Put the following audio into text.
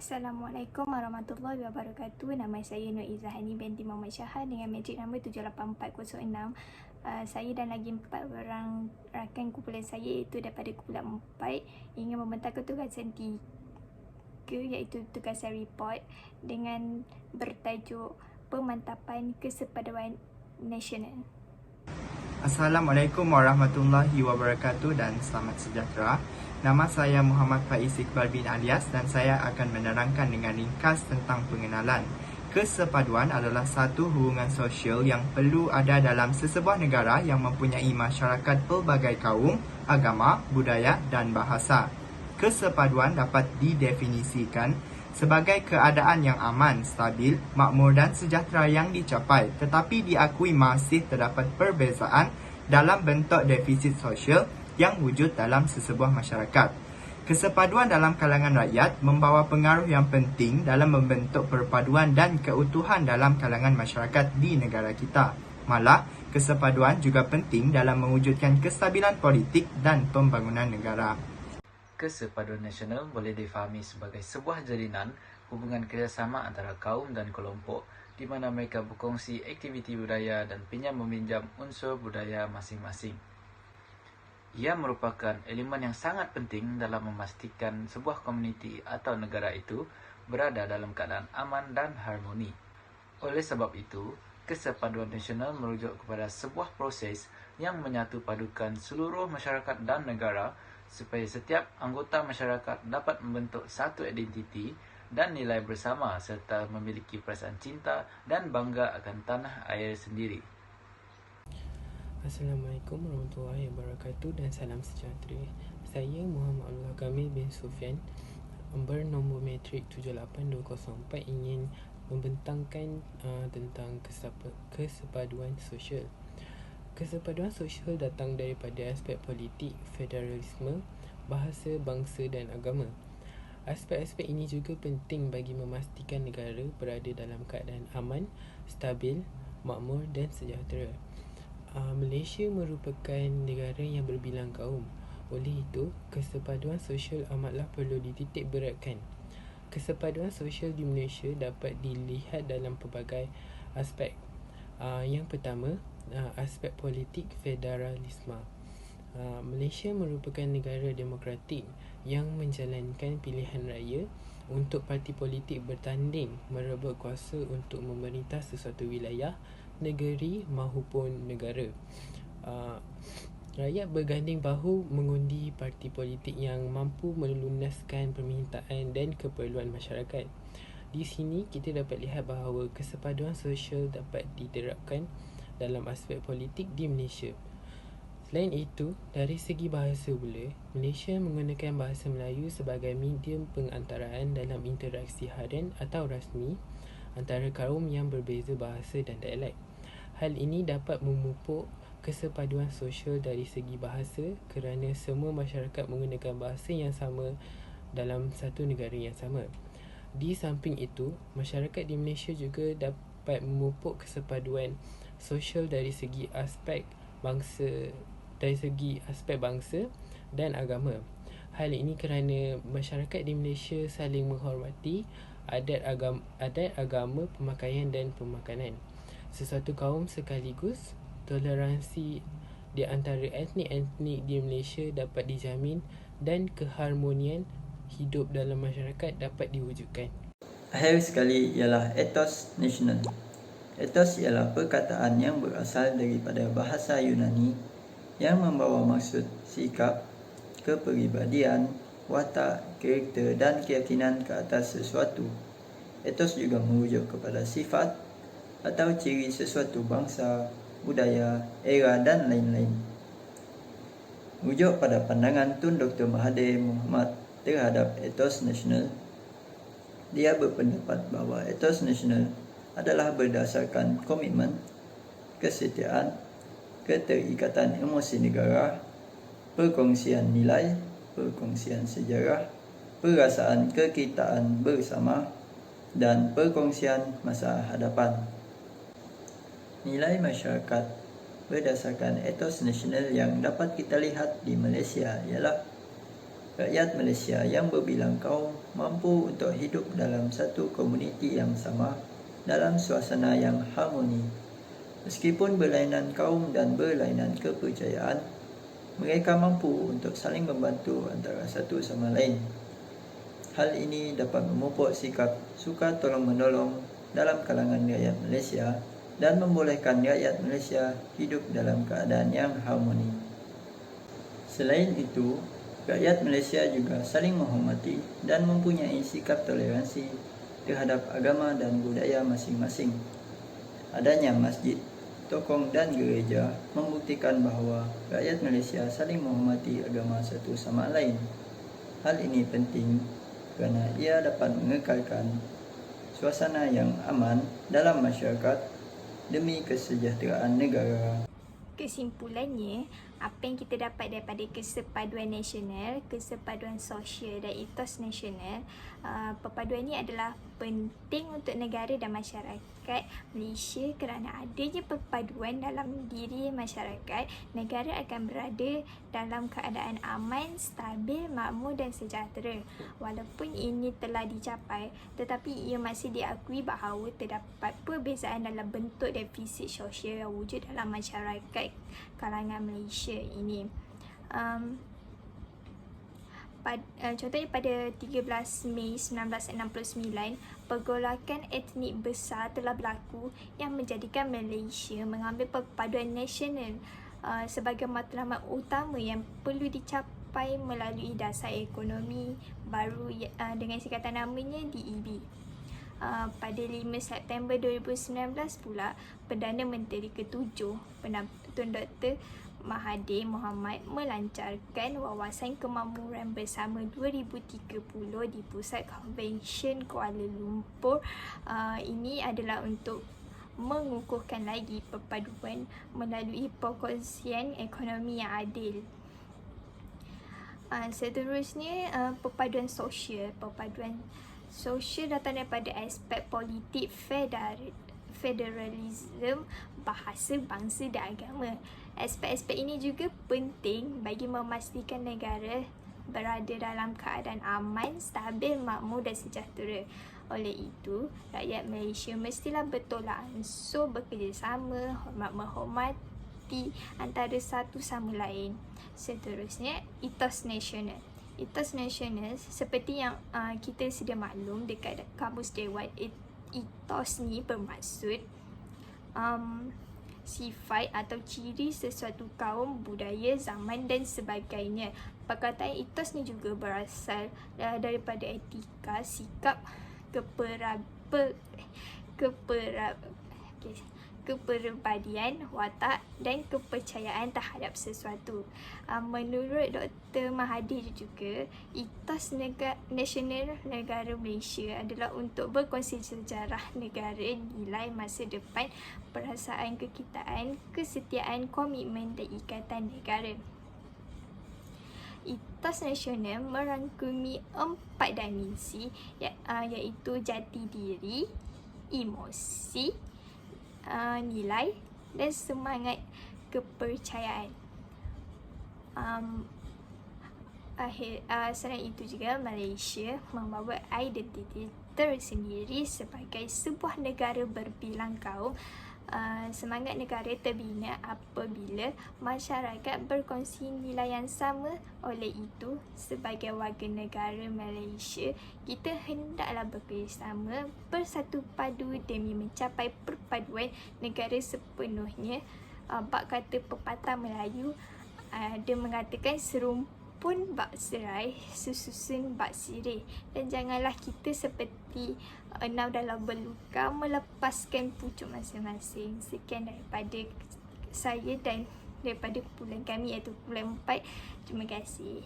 Assalamualaikum warahmatullahi wabarakatuh. Nama saya Nur Izzahani binti Muhammad Syahad dengan matrik nombor 78406. Saya dan lagi 4 orang rakan kumpulan saya iaitu daripada kumpulan 4 ingin membentangkan tugasan 3 iaitu tugasan report dengan bertajuk Pemantapan Kesepaduan Nasional. Assalamualaikum warahmatullahi wabarakatuh dan selamat sejahtera. Nama saya Muhammad Faiz Iqbal bin Alias dan saya akan menerangkan dengan ringkas tentang pengenalan. Kesepaduan adalah satu hubungan sosial yang perlu ada dalam sesebuah negara yang mempunyai masyarakat pelbagai kaum, agama, budaya dan bahasa. Kesepaduan dapat didefinisikan sebagai keadaan yang aman, stabil, makmur dan sejahtera yang dicapai, tetapi diakui masih terdapat perbezaan dalam bentuk defisit sosial yang wujud dalam sesebuah masyarakat. Kesepaduan dalam kalangan rakyat membawa pengaruh yang penting dalam membentuk perpaduan dan keutuhan dalam kalangan masyarakat di negara kita. Malah, kesepaduan juga penting dalam mewujudkan kestabilan politik dan pembangunan negara. Kesepaduan nasional boleh difahami sebagai sebuah jalinan hubungan kerjasama antara kaum dan kelompok di mana mereka berkongsi aktiviti budaya dan pinjam-meminjam unsur budaya masing-masing. Ia merupakan elemen yang sangat penting dalam memastikan sebuah komuniti atau negara itu berada dalam keadaan aman dan harmoni. Oleh sebab itu, kesepaduan nasional merujuk kepada sebuah proses yang menyatu padukan seluruh masyarakat dan negara supaya setiap anggota masyarakat dapat membentuk satu identiti dan nilai bersama serta memiliki perasaan cinta dan bangga akan tanah air sendiri. Assalamualaikum warahmatullahi wabarakatuh dan salam sejahtera. Saya Muhammad Abdullah Kamil bin Sufian, bernombor matrik 78204, ingin membentangkan tentang kesepaduan sosial. Kesepaduan sosial datang daripada aspek politik, federalisme, bahasa, bangsa dan agama. Aspek-aspek ini juga penting bagi memastikan negara berada dalam keadaan aman, stabil, makmur dan sejahtera. Malaysia merupakan negara yang berbilang kaum. Oleh itu, kesepaduan sosial amatlah perlu dititik beratkan. Kesepaduan sosial di Malaysia dapat dilihat dalam pelbagai aspek. Yang pertama, aspek politik federalisme. Malaysia merupakan negara demokratik yang menjalankan pilihan raya untuk parti politik bertanding merebut kuasa untuk memerintah sesuatu wilayah, negeri maupun negara. Rakyat berganding bahu mengundi parti politik yang mampu melunaskan permintaan dan keperluan masyarakat. Di sini kita dapat lihat bahawa kesepaduan sosial dapat diterapkan dalam aspek politik di Malaysia. Selain itu, dari segi bahasa pula, Malaysia menggunakan bahasa Melayu sebagai medium pengantaraan dalam interaksi harian atau rasmi antara kaum yang berbeza bahasa dan dialek. Hal ini dapat memupuk kesepaduan sosial dari segi bahasa kerana semua masyarakat menggunakan bahasa yang sama dalam satu negara yang sama. Di samping itu, masyarakat di Malaysia juga dapat memupuk kesepaduan sosial dari segi aspek bangsa dan agama. Hal ini kerana masyarakat di Malaysia saling menghormati adat agama, pemakaian dan pemakanan sesuatu kaum sekaligus toleransi di antara etnik-etnik di Malaysia dapat dijamin dan keharmonian hidup dalam masyarakat dapat diwujudkan. Akhir sekali ialah etos nasional. Etos ialah perkataan yang berasal daripada bahasa Yunani yang membawa maksud sikap, kepribadian, watak, karakter dan keyakinan ke atas sesuatu. Etos juga merujuk kepada sifat atau ciri sesuatu bangsa, budaya, era dan lain-lain. Merujuk pada pandangan Tun Dr. Mahathir Mohamad terhadap etos nasional, dia berpendapat bahawa etos nasional adalah berdasarkan komitmen, kesetiaan, keterikatan emosi negara, perkongsian nilai, perkongsian sejarah, perasaan kekitaan bersama dan perkongsian masa hadapan. Nilai masyarakat berdasarkan etos nasional yang dapat kita lihat di Malaysia ialah rakyat Malaysia yang berbilang kaum mampu untuk hidup dalam satu komuniti yang sama dalam suasana yang harmoni. Meskipun berlainan kaum dan berlainan kepercayaan, mereka mampu untuk saling membantu antara satu sama lain. Hal ini dapat memupuk sikap suka tolong-menolong dalam kalangan rakyat Malaysia dan membolehkan rakyat Malaysia hidup dalam keadaan yang harmoni. Selain itu, rakyat Malaysia juga saling menghormati dan mempunyai sikap toleransi terhadap agama dan budaya masing-masing. Adanya masjid, tokong dan gereja membuktikan bahawa rakyat Malaysia saling menghormati agama satu sama lain. Hal ini penting kerana ia dapat mengekalkan suasana yang aman dalam masyarakat demi kesejahteraan negara. Kesimpulannya, apa yang kita dapat daripada kesepaduan nasional, kesepaduan sosial dan etos nasional, perpaduan ini adalah penting untuk negara dan masyarakat Malaysia kerana adanya perpaduan dalam diri masyarakat, negara akan berada dalam keadaan aman, stabil, makmur dan sejahtera. Walaupun ini telah dicapai, tetapi ia masih diakui bahawa terdapat perbezaan dalam bentuk dan fisik sosial yang wujud dalam masyarakat kalangan Malaysia ini. Contohnya pada 13 Mei 1969, pergolakan etnik besar telah berlaku yang menjadikan Malaysia mengambil perpaduan nasional sebagai matlamat utama yang perlu dicapai melalui dasar ekonomi baru dengan singkatan namanya DEB. Pada 5 September 2019 pula, Perdana Menteri ke-7 Tun Dr. Mahathir Mohamad melancarkan Wawasan Kemakmuran Bersama 2030 di Pusat Konvensyen Kuala Lumpur. Ini adalah untuk mengukuhkan lagi perpaduan melalui perkongsian ekonomi yang adil. Seterusnya, perpaduan sosial. Perpaduan sosial datang daripada aspek politik federalisme, bahasa, bangsa dan agama. Aspek-aspek ini juga penting bagi memastikan negara berada dalam keadaan aman, stabil, makmur dan sejahtera. Oleh itu, rakyat Malaysia mestilah bertolak ansur, bekerjasama, hormat-menghormati antara satu sama lain. Seterusnya, etos nasional. Etos nasional seperti yang kita sedia maklum dekat Kamus Dewan, etos ni bermaksud sifat atau ciri sesuatu kaum, budaya, zaman dan sebagainya. Perkataan etos ni juga berasal daripada etika, sikap, kepribadian, watak dan kepercayaan terhadap sesuatu. Menurut Dr. Mahathir juga, etos nasional negara Malaysia adalah untuk berkongsi sejarah negara, nilai masa depan, perasaan kekitaan, kesetiaan, komitmen dan ikatan negara. Etos nasional merangkumi 4 dimensi iaitu jati diri, emosi, nilai dan semangat kepercayaan. Selain itu juga, Malaysia membawa identiti tersendiri sebagai sebuah negara berbilang kaum. Semangat negara terbina apabila masyarakat berkongsi nilai yang sama. Oleh itu, sebagai warga negara Malaysia, kita hendaklah bekerjasama, bersatu padu demi mencapai perpaduan negara sepenuhnya. Bab kata pepatah Melayu ada mengatakan serumpun bak serai, sususun bak sirih. Dan janganlah kita seperti enau dalam beluka melepaskan pucuk masing-masing. Sekian daripada saya dan daripada kumpulan kami iaitu kumpulan 4. Terima kasih.